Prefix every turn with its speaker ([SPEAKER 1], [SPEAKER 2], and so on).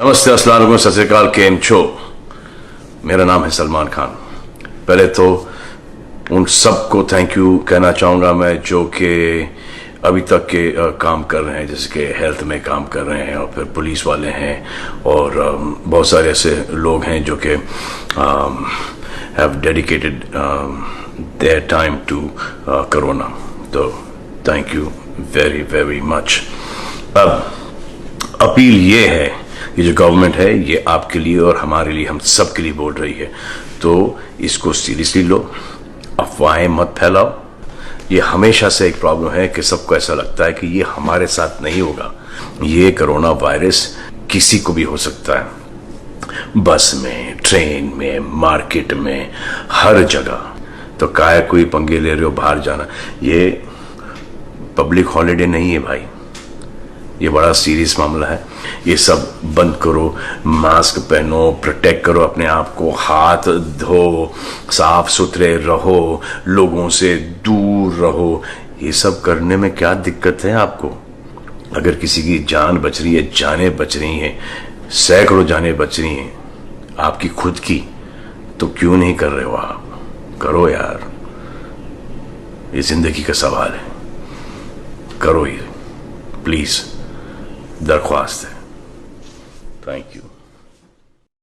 [SPEAKER 1] नमस्ते, अस्सलाम वालेकुम, सत श्री अकाल, केम छो। मेरा नाम है सलमान खान। पहले तो उन सबको थैंक यू कहना चाहूँगा मैं जो कि अभी तक के काम कर रहे हैं, जैसे कि हेल्थ में काम कर रहे हैं और फिर पुलिस वाले हैं और बहुत सारे ऐसे लोग हैं जो कि have dedicated their time to corona. तो thank you very very much. अब अपील ये है, ये जो गवर्नमेंट है ये आपके लिए और हमारे लिए, हम सब के लिए बोल रही है, तो इसको सीरियसली लो, अफवाहें मत फैलाओ। ये हमेशा से एक प्रॉब्लम है कि सबको ऐसा लगता है कि ये हमारे साथ नहीं होगा। ये कोरोना वायरस किसी को भी हो सकता है, बस में, ट्रेन में, मार्केट में, हर जगह। तो काहे कोई पंगे ले रहे हो बाहर जाना? ये पब्लिक हॉलीडे नहीं है भाई, ये बड़ा सीरियस मामला है। ये सब बंद करो, मास्क पहनो, प्रोटेक्ट करो अपने आप को, हाथ धो, साफ सुथरे रहो, लोगों से दूर रहो। ये सब करने में क्या दिक्कत है आपको? अगर किसी की जान बच रही है, जानें बच रही हैं, सैकड़ों जानें बच रही हैं आपकी खुद की, तो क्यों नहीं कर रहे हो आप? करो यार, ये जिंदगी का सवाल है, करो ये प्लीज, दरख्वास्त है। Thank you.